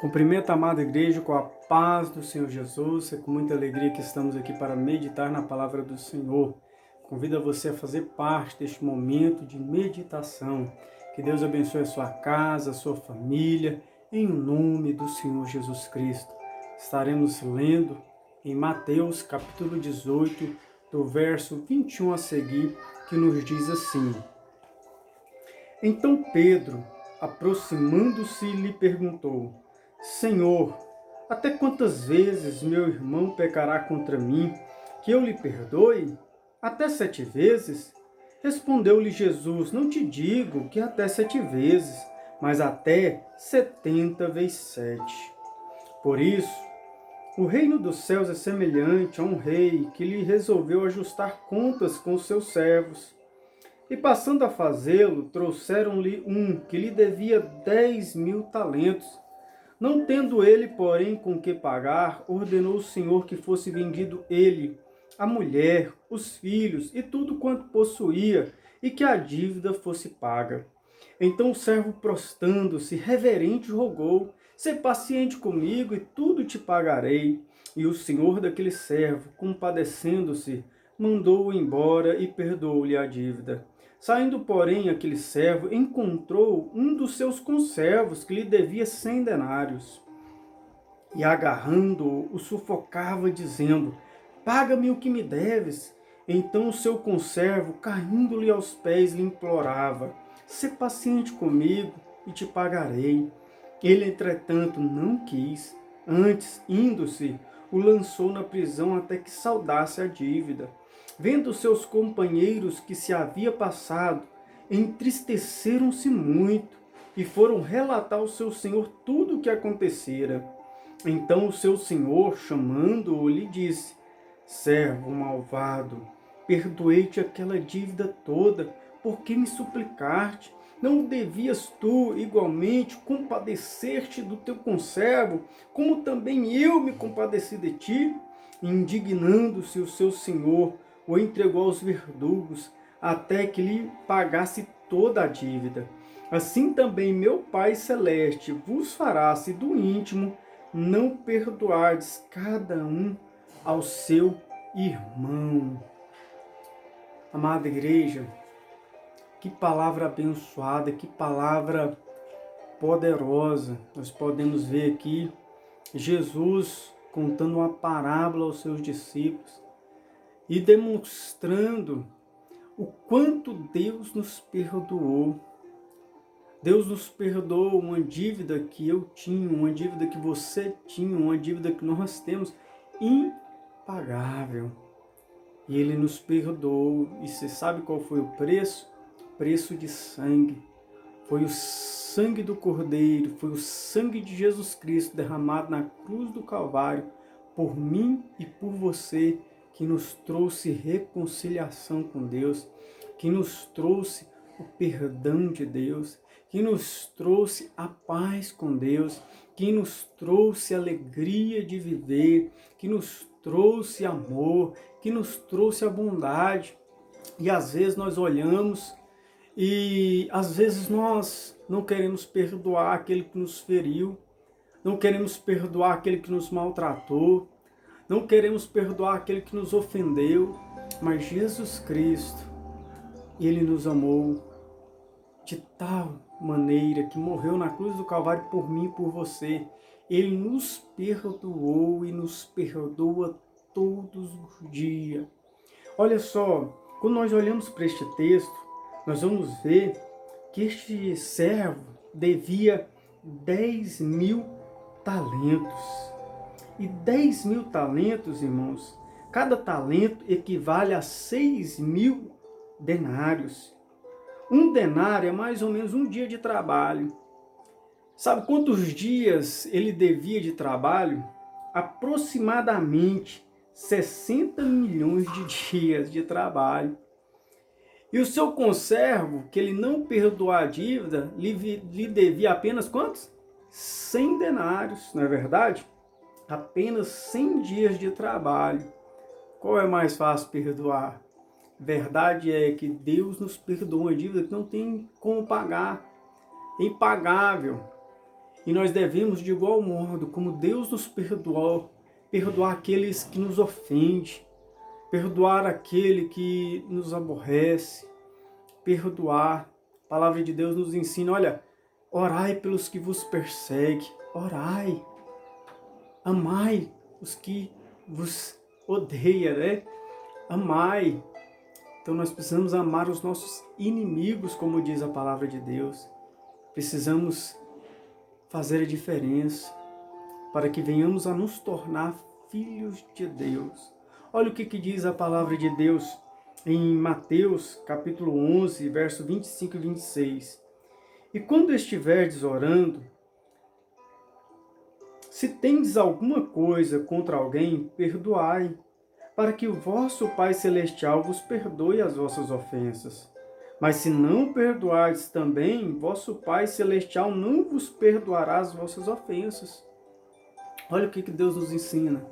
Cumprimento a amada igreja com a paz do Senhor Jesus. É com muita alegria que estamos aqui para meditar na palavra do Senhor. Convido você a fazer parte deste momento de meditação. Que Deus abençoe a sua casa, a sua família, em nome do Senhor Jesus Cristo. Estaremos lendo em Mateus capítulo 18, do verso 21 a seguir, que nos diz assim: Então Pedro, aproximando-se, lhe perguntou: Senhor, até quantas vezes meu irmão pecará contra mim, que eu lhe perdoe? Até 7 vezes? Respondeu-lhe Jesus: Não te digo que até 7 vezes, mas até 70 vezes 7. Por isso, o reino dos céus é semelhante a um rei que lhe resolveu ajustar contas com os seus servos. E passando a fazê-lo, trouxeram-lhe um que lhe devia 10.000 talentos. Não tendo ele, porém, com que pagar, ordenou o Senhor que fosse vendido ele, a mulher, os filhos e tudo quanto possuía, e que a dívida fosse paga. Então o servo, prostrando-se, reverente, rogou: Sê paciente comigo e tudo te pagarei. E o senhor daquele servo, compadecendo-se, mandou-o embora e perdoou-lhe a dívida. Saindo, porém, aquele servo encontrou um dos seus conservos que lhe devia 100 denários. E agarrando-o, o sufocava, dizendo: Paga-me o que me deves. Então o seu conservo, caindo-lhe aos pés, lhe implorava: Sê paciente comigo e te pagarei. Ele, entretanto, não quis. Antes, indo-se, o lançou na prisão até que saldasse a dívida. Vendo seus companheiros que se havia passado, entristeceram-se muito e foram relatar ao seu senhor tudo o que acontecera. Então o seu senhor, chamando-o, lhe disse: Servo malvado, perdoei-te aquela dívida toda, porque me suplicaste. Não devias tu, igualmente, compadecer-te do teu conservo, como também eu me compadeci de ti? Indignando-se o seu senhor, o entregou aos verdugos, até que lhe pagasse toda a dívida. Assim também meu Pai Celeste vos fará, se do íntimo não perdoardes cada um ao seu irmão. Amada igreja, que palavra abençoada, que palavra poderosa. Nós podemos ver aqui Jesus contando uma parábola aos seus discípulos e demonstrando o quanto Deus nos perdoou. Deus nos perdoou uma dívida que eu tinha, uma dívida que você tinha, uma dívida que nós temos impagável. E Ele nos perdoou. E você sabe qual foi o preço? Preço de sangue. Foi o sangue do Cordeiro, foi o sangue de Jesus Cristo derramado na cruz do Calvário por mim e por você, que nos trouxe reconciliação com Deus, que nos trouxe o perdão de Deus, que nos trouxe a paz com Deus, que nos trouxe alegria de viver, que nos trouxe amor, que nos trouxe a bondade. E às vezes nós olhamos e às vezes nós não queremos perdoar aquele que nos feriu, não queremos perdoar aquele que nos maltratou, não queremos perdoar aquele que nos ofendeu, mas Jesus Cristo, Ele nos amou de tal maneira que morreu na cruz do Calvário por mim e por você. Ele nos perdoou e nos perdoa todos os dias. Olha só, quando nós olhamos para este texto, nós vamos ver que este servo devia 10.000 talentos. E 10.000 talentos, irmãos, cada talento equivale a 6.000 denários. Um denário é mais ou menos um dia de trabalho. Sabe quantos dias ele devia de trabalho? Aproximadamente 60 milhões de dias de trabalho. E o seu conservo, que ele não perdoou a dívida, lhe devia apenas quantos? 100 denários, não é verdade? Apenas 100 dias de trabalho. Qual é mais fácil perdoar? Verdade é que Deus nos perdoa uma dívida que não tem como pagar. É impagável. E nós devemos, de igual modo, como Deus nos perdoou, perdoar aqueles que nos ofendem, perdoar aquele que nos aborrece, perdoar. A palavra de Deus nos ensina, olha, orai pelos que vos perseguem, orai, amai os que vos odeiam, né? Amai. Então nós precisamos amar os nossos inimigos, como diz a palavra de Deus. Precisamos fazer a diferença para que venhamos a nos tornar filhos de Deus. Olha o que diz a palavra de Deus em Mateus, capítulo 11, verso 25 e 26. E quando estiverdes orando, se tendes alguma coisa contra alguém, perdoai, para que o vosso Pai Celestial vos perdoe as vossas ofensas. Mas se não perdoardes também, vosso Pai Celestial não vos perdoará as vossas ofensas. Olha o que Deus nos ensina.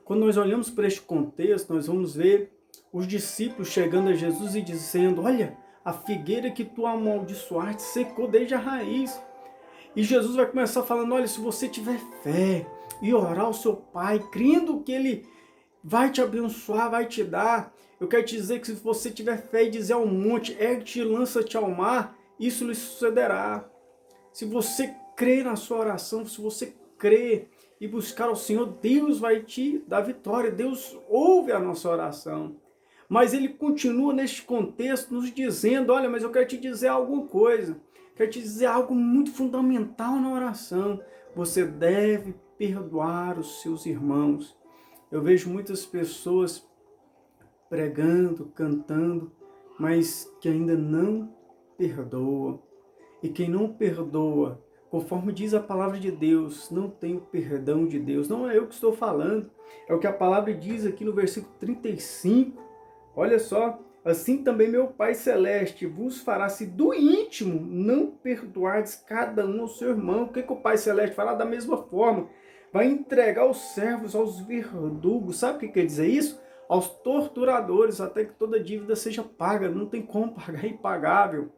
Quando nós olhamos para este contexto, nós vamos ver os discípulos chegando a Jesus e dizendo, olha, a figueira que tu amaldiçoaste secou desde a raiz. E Jesus vai começar falando, olha, se você tiver fé e orar ao seu Pai, crendo que Ele vai te abençoar, vai te dar, eu quero te dizer que se você tiver fé e dizer ao monte, ergue-te e lança-te ao mar, isso lhe sucederá. Se você crer na sua oração, se você crer e buscar ao Senhor, Deus vai te dar vitória, Deus ouve a nossa oração. Mas Ele continua neste contexto nos dizendo, olha, mas eu quero te dizer alguma coisa, quero te dizer algo muito fundamental na oração, você deve perdoar os seus irmãos. Eu vejo muitas pessoas pregando, cantando, mas que ainda não perdoam. E quem não perdoa, conforme diz a palavra de Deus, não tem o perdão de Deus. Não é eu que estou falando, é o que a palavra diz aqui no versículo 35. Olha só, assim também meu Pai Celeste vos fará, se do íntimo não perdoardes cada um ao seu irmão. O que o Pai Celeste fará? Da mesma forma, vai entregar os servos aos verdugos. Sabe o que quer dizer isso? Aos torturadores, até que toda dívida seja paga. Não tem como pagar, é impagável.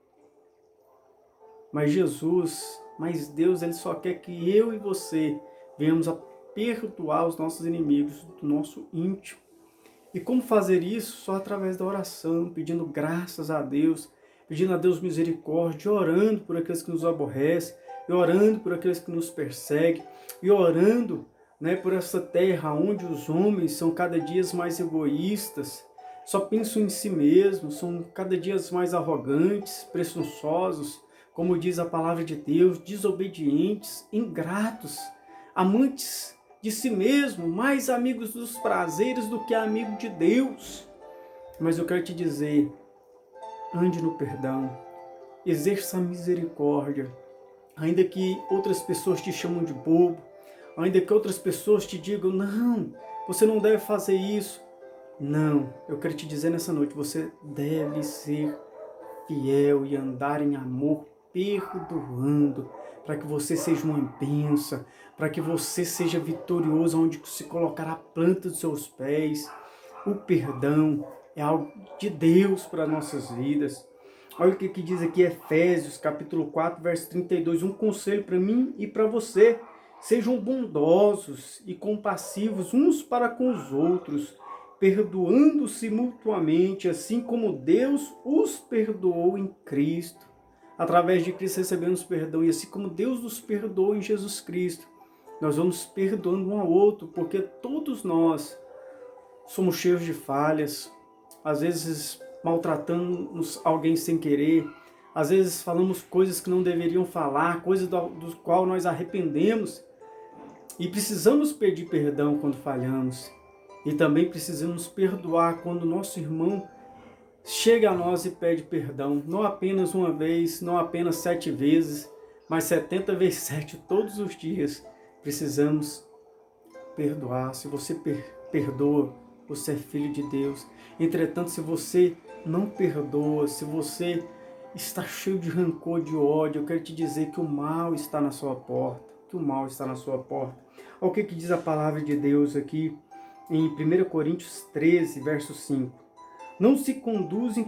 Mas Deus, Ele só quer que eu e você venhamos a perdoar os nossos inimigos do nosso íntimo. E como fazer isso? Só através da oração, pedindo graças a Deus, pedindo a Deus misericórdia, orando por aqueles que nos aborrecem, e orando por aqueles que nos perseguem, e orando, por essa terra onde os homens são cada dia mais egoístas, só pensam em si mesmos, são cada dia mais arrogantes, presunçosos, como diz a palavra de Deus, desobedientes, ingratos, amantes de si mesmo, mais amigos dos prazeres do que amigo de Deus. Mas eu quero te dizer, ande no perdão, exerça a misericórdia, ainda que outras pessoas te chamam de bobo, ainda que outras pessoas te digam, não, você não deve fazer isso. Não, eu quero te dizer nessa noite, você deve ser fiel e andar em amor, perdoando, para que você seja uma bênção, para que você seja vitorioso onde se colocar a planta dos seus pés. O perdão é algo de Deus para as nossas vidas. Olha o que diz aqui Efésios, capítulo 4, verso 32. Um conselho para mim e para você. Sejam bondosos e compassivos uns para com os outros, perdoando-se mutuamente, assim como Deus os perdoou em Cristo. Através de Cristo recebemos perdão, e assim como Deus nos perdoou em Jesus Cristo, nós vamos perdoando um ao outro, porque todos nós somos cheios de falhas, às vezes maltratamos alguém sem querer, às vezes falamos coisas que não deveriam falar, coisas do qual nós arrependemos, e precisamos pedir perdão quando falhamos, e também precisamos perdoar quando nosso irmão chega a nós e pede perdão, não apenas uma vez, não apenas 7 vezes, mas 70 vezes 7 todos os dias. Precisamos perdoar. Se você perdoa, você é filho de Deus. Entretanto, se você não perdoa, se você está cheio de rancor, de ódio, eu quero te dizer que o mal está na sua porta. Que o mal está na sua porta. Olha o que diz a palavra de Deus aqui em 1 Coríntios 13, verso 5. Não se conduzem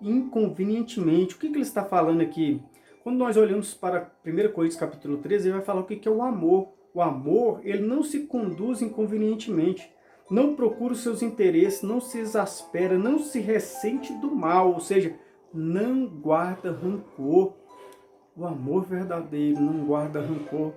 inconvenientemente. O que ele está falando aqui? Quando nós olhamos para 1 Coríntios capítulo 13, ele vai falar o que é o amor. O amor, ele não se conduz inconvenientemente, não procura os seus interesses, não se exaspera, não se ressente do mal, ou seja, não guarda rancor. O amor verdadeiro não guarda rancor.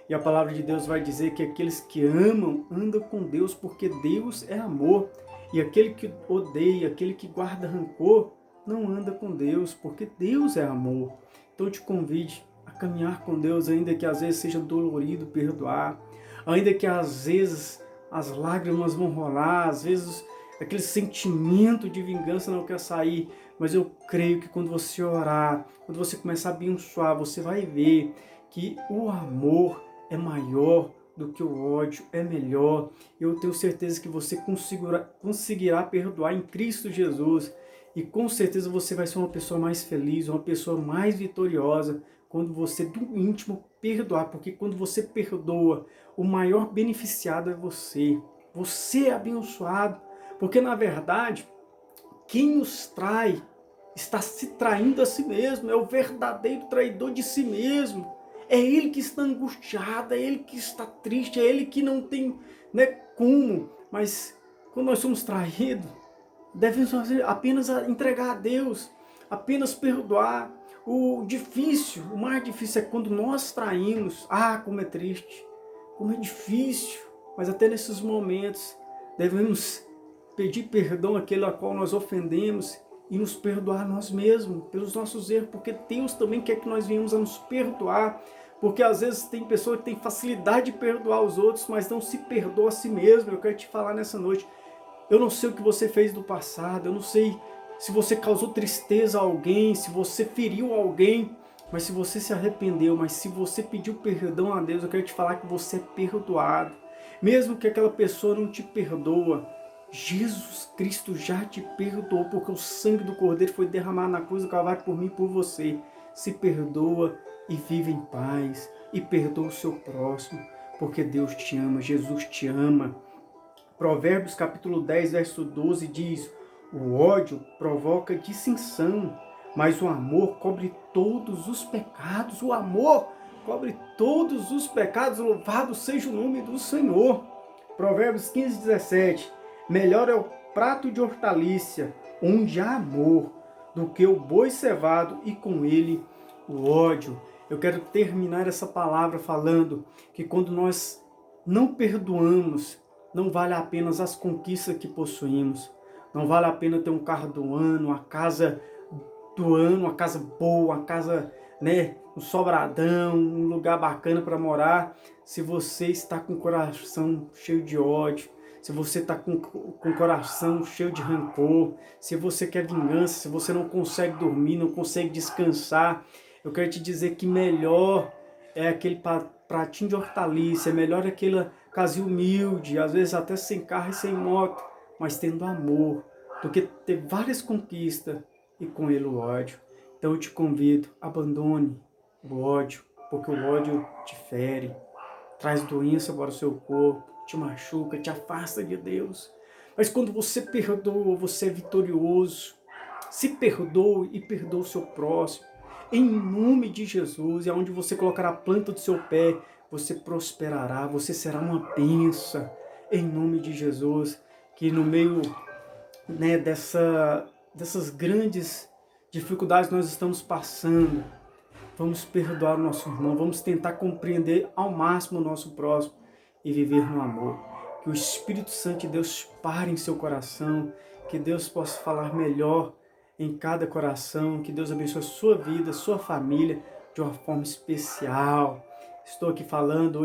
E a palavra de Deus vai dizer que aqueles que amam, andam com Deus, porque Deus é amor. E aquele que odeia, aquele que guarda rancor, não anda com Deus, porque Deus é amor. Então eu te convido a caminhar com Deus, ainda que às vezes seja dolorido perdoar, ainda que às vezes as lágrimas vão rolar, às vezes aquele sentimento de vingança não quer sair, mas eu creio que quando você orar, quando você começar a abençoar, você vai ver que o amor é maior do que o ódio, é melhor. Eu tenho certeza que você conseguirá perdoar em Cristo Jesus, e com certeza você vai ser uma pessoa mais feliz, uma pessoa mais vitoriosa, quando você do íntimo perdoar, porque quando você perdoa, o maior beneficiado é você. Você é abençoado, porque na verdade, quem nos trai está se traindo a si mesmo, é o verdadeiro traidor de si mesmo. É ele que está angustiado, é ele que está triste, é ele que não tem, né, como. Mas quando nós somos traídos, devemos apenas entregar a Deus, apenas perdoar. O mais difícil é quando nós traímos. Ah, como é triste, como é difícil. Mas até nesses momentos devemos pedir perdão àquele a qual nós ofendemos e nos perdoar nós mesmos pelos nossos erros, porque Deus também quer que nós venhamos a nos perdoar, porque às vezes tem pessoa que tem facilidade de perdoar os outros, mas não se perdoa a si mesmo. Eu quero te falar nessa noite, eu não sei o que você fez do passado, eu não sei se você causou tristeza a alguém, se você feriu alguém, mas se você se arrependeu, mas se você pediu perdão a Deus, eu quero te falar que você é perdoado. Mesmo que aquela pessoa não te perdoa, Jesus Cristo já te perdoou, porque o sangue do Cordeiro foi derramado na cruz do Calvário por mim e por você. Se perdoa e vive em paz, e perdoa o seu próximo, porque Deus te ama, Jesus te ama. Provérbios capítulo 10, verso 12 diz: o ódio provoca dissensão, mas o amor cobre todos os pecados. O amor cobre todos os pecados. Louvado seja o nome do Senhor. Provérbios 15, 17. Melhor é o prato de hortaliça, onde há amor, do que o boi cevado e com ele o ódio. Eu quero terminar essa palavra falando que quando nós não perdoamos, não vale apenas as conquistas que possuímos, não vale a pena ter um carro do ano, uma casa do ano, uma casa boa, uma casa, né, um sobradão, um lugar bacana para morar, se você está com o coração cheio de ódio, se você está com o coração cheio de rancor, se você quer vingança, se você não consegue dormir, não consegue descansar, eu quero te dizer que melhor é aquele pratinho de hortaliça, é melhor aquela casinha humilde, às vezes até sem carro e sem moto, mas tendo amor, do que ter várias conquistas e com ele o ódio. Então eu te convido, abandone o ódio, porque o ódio te fere, traz doença para o seu corpo, te machuca, te afasta de Deus. Mas quando você perdoa, você é vitorioso. Se perdoe e perdoa o seu próximo. Em nome de Jesus, e aonde você colocar a planta do seu pé, você prosperará, você será uma bênção. Em nome de Jesus, que no meio, né, dessas grandes dificuldades que nós estamos passando, vamos perdoar o nosso irmão, vamos tentar compreender ao máximo o nosso próximo e viver no amor. Que o Espírito Santo de Deus pare em seu coração, que Deus possa falar melhor em cada coração, que Deus abençoe a sua vida, a sua família de uma forma especial. Estou aqui falando,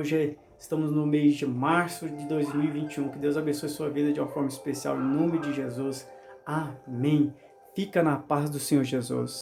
estamos no mês de março de 2021, que Deus abençoe a sua vida de uma forma especial, em nome de Jesus. Amém. Fica na paz do Senhor Jesus.